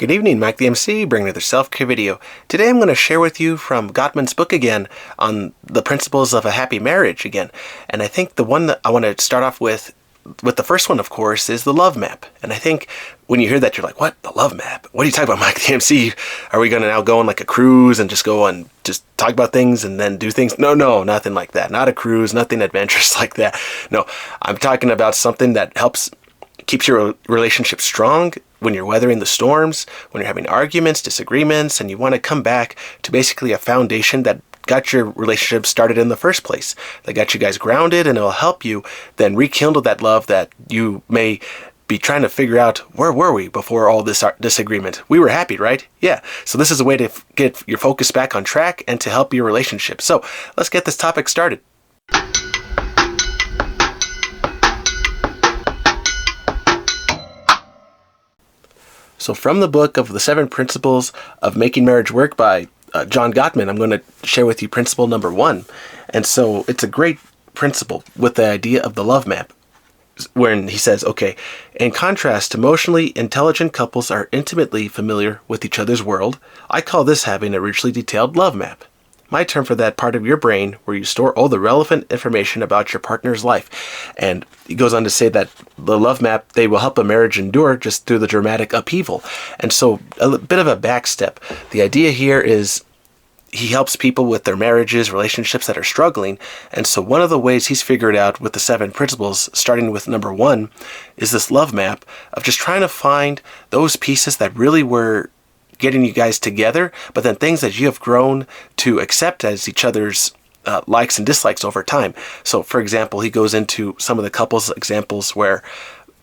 Good evening, Mike the MC, bringing another self-care video. Today I'm going to share with you from Gottman's book again on the principles of a happy marriage again. And I think the one that I want to start off with the first one, of course, is the love map. And I think when you hear that, you're like, what? The love map? What are you talking about, Mike the MC? Are we going to now go on like a cruise and just go and just talk about things and then do things? No, nothing like that. Not a cruise, nothing adventurous like that. No, I'm talking about something that keeps your relationship strong when you're weathering the storms, when you're having arguments, disagreements, and you want to come back to basically a foundation that got your relationship started in the first place, that got you guys grounded, and it'll help you then rekindle that love that you may be trying to figure out, where were we before all this disagreement? We were happy, right? Yeah. So this is a way to get your focus back on track and to help your relationship. So let's get this topic started. So from the book of the 7 Principles of Making Marriage Work by John Gottman, I'm going to share with you principle number 1. And so it's a great principle with the idea of the love map, wherein he says, okay, in contrast, emotionally intelligent couples are intimately familiar with each other's world. I call this having a richly detailed love map. My term for that part of your brain where you store all the relevant information about your partner's life. And he goes on to say that the love map, they will help a marriage endure just through the dramatic upheaval. And so a bit of a back step. The idea here is he helps people with their marriages, relationships that are struggling. And so one of the ways he's figured out with the 7 principles, starting with number 1, is this love map of just trying to find those pieces that really were getting you guys together, but then things that you have grown to accept as each other's likes and dislikes over time. So for example, he goes into some of the couples examples where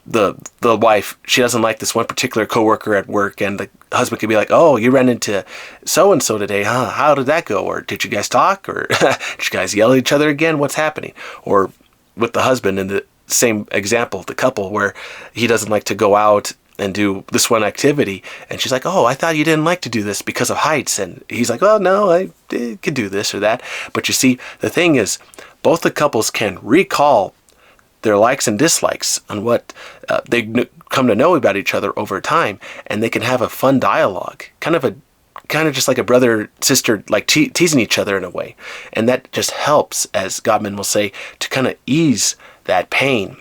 the wife, she doesn't like this one particular coworker at work, and the husband could be like, oh, you ran into so-and-so today, huh? How did that go? Or did you guys talk? Or did you guys yell at each other again? What's happening? Or with the husband in the same example, the couple where he doesn't like to go out and do this one activity, and she's like, oh, I thought you didn't like to do this because of heights, and he's like, oh no, I could do this or that. But you see, the thing is, both the couples can recall their likes and dislikes on what they come to know about each other over time, and they can have a fun dialogue, kind of just like a brother sister, like teasing each other in a way. And that just helps, as Gottman will say, to kind of ease that pain,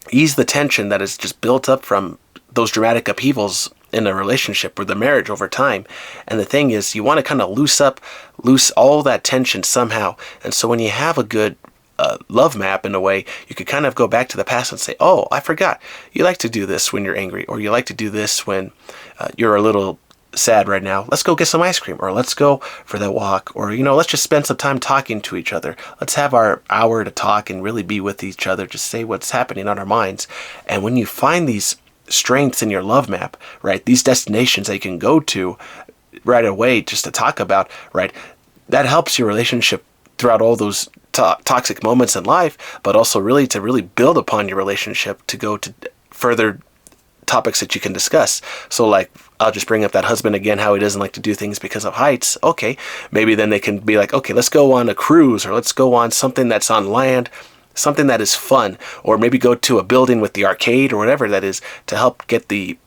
ease the tension that is just built up from those dramatic upheavals in a relationship or the marriage over time. And the thing is, you want to kind of loose all that tension somehow. And so when you have a good love map, in a way, you could kind of go back to the past and say, oh, I forgot. You like to do this when you're angry, or you like to do this when you're a little sad right now. Let's go get some ice cream, or let's go for that walk, or, let's just spend some time talking to each other. Let's have our hour to talk and really be with each other, just say what's happening on our minds. And when you find these strengths in your love map, right, these destinations that you can go to right away just to talk about, right, that helps your relationship throughout all those toxic moments in life, but also really to really build upon your relationship to go to further topics that you can discuss. So like, I'll just bring up that husband again, how he doesn't like to do things because of heights. Okay, maybe then they can be like, okay, let's go on a cruise, or let's go on something that's on land, something that is fun, or maybe go to a building with the arcade or whatever that is, to help get the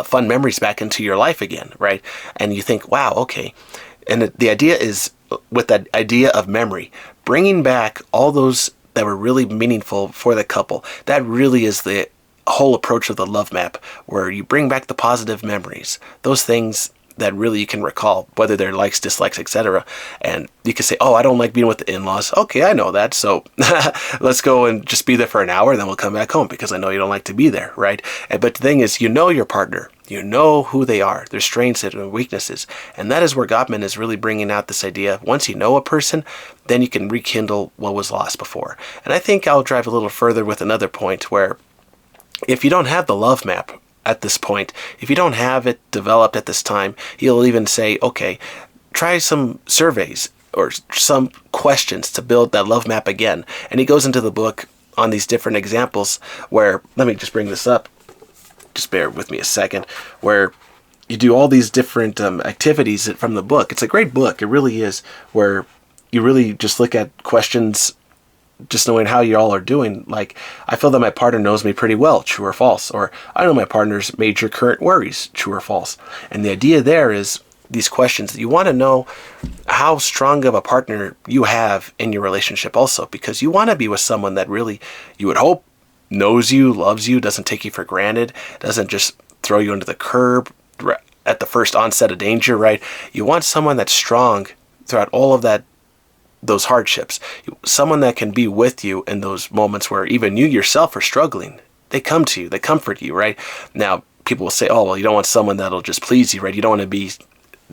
fun memories back into your life again, right? And you think, wow, okay. And the idea is, with that idea of memory, bringing back all those that were really meaningful for the couple. That really is the whole approach of the love map, where you bring back the positive memories, those things that really you can recall, whether they're likes, dislikes, etc. And you can say, oh, I don't like being with the in-laws. Okay, I know that. So let's go and just be there for an hour, then we'll come back home because I know you don't like to be there, right? But the thing is, you know your partner. You know who they are, their strengths and weaknesses. And that is where Gottman is really bringing out this idea. Once you know a person, then you can rekindle what was lost before. And I think I'll drive a little further with another point where if you don't have the love map at this point, if you don't have it developed at this time, he'll even say, okay, try some surveys or some questions to build that love map again. And he goes into the book on these different examples where, let me just bring this up, just bear with me a second, where you do all these different activities from the book. It's a great book, it really is, where you really just look at questions just knowing how you all are doing. Like, I feel that my partner knows me pretty well, true or false. Or I know my partner's major current worries, true or false. And the idea there is these questions that you want to know how strong of a partner you have in your relationship also, because you want to be with someone that really, you would hope, knows you, loves you, doesn't take you for granted, doesn't just throw you into the curb at the first onset of danger, right? You want someone that's strong throughout all of those hardships. Someone that can be with you in those moments where even you yourself are struggling. They come to you, they comfort you, right? Now, people will say, oh, well, you don't want someone that'll just please you, right? You don't want to be,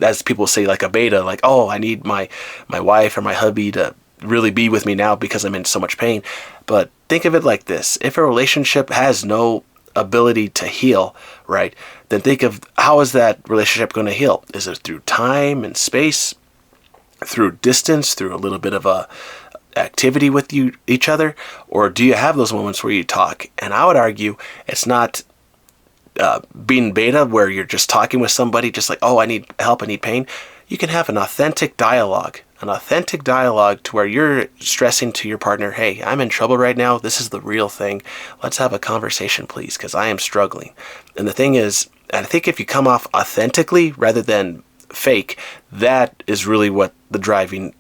as people say, like a beta, like, oh, I need my wife or my hubby to really be with me now because I'm in so much pain. But think of it like this. If a relationship has no ability to heal, right, then think of how is that relationship going to heal? Is it through time and space, through distance, through a little bit of a activity with each other, or do you have those moments where you talk? And I would argue it's not being beta where you're just talking with somebody just like, oh, I need help, I need pain. You can have an authentic dialogue to where you're stressing to your partner, hey, I'm in trouble right now, this is the real thing, let's have a conversation please, because I am struggling. And the thing is, I think if you come off authentically rather than fake, that is really what the driving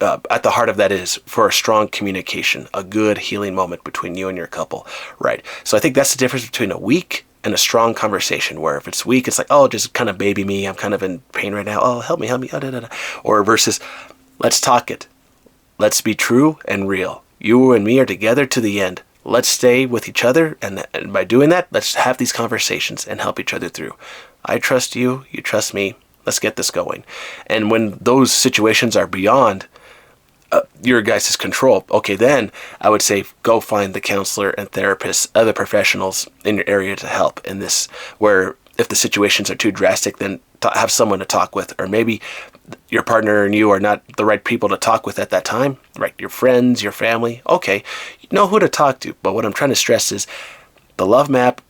at the heart of that is for a strong communication, a good healing moment between you and your couple, right? So I think that's the difference between a weak and a strong conversation, where if it's weak, it's like, oh, just kind of baby me, I'm kind of in pain right now, oh, help me, oh, da, da, da. Or versus, let's talk it, let's be true and real, you and me are together to the end, let's stay with each other, and by doing that, let's have these conversations and help each other through. I trust you, you trust me, let's get this going. And when those situations are beyond your guys' control, okay, then I would say go find the counselor and therapists, other professionals in your area to help in this, where if the situations are too drastic, then have someone to talk with, or maybe your partner and you are not the right people to talk with at that time, right? Your friends, your family, okay, you know who to talk to. But what I'm trying to stress is the love map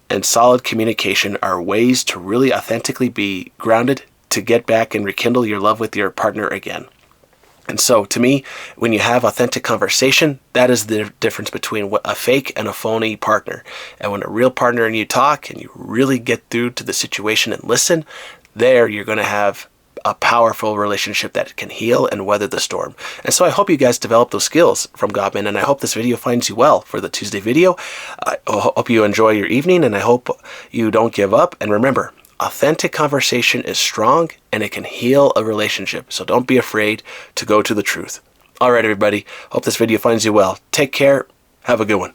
and solid communication are ways to really authentically be grounded to get back and rekindle your love with your partner again. And so to me, when you have authentic conversation, that is the difference between a fake and a phony partner. And when a real partner and you talk and you really get through to the situation and listen, there you're going to have a powerful relationship that can heal and weather the storm. And so I hope you guys develop those skills from Gottman, and I hope this video finds you well for the Tuesday video. I hope you enjoy your evening, and I hope you don't give up. And remember, authentic conversation is strong and it can heal a relationship. So don't be afraid to go to the truth. All right, everybody. Hope this video finds you well. Take care. Have a good one.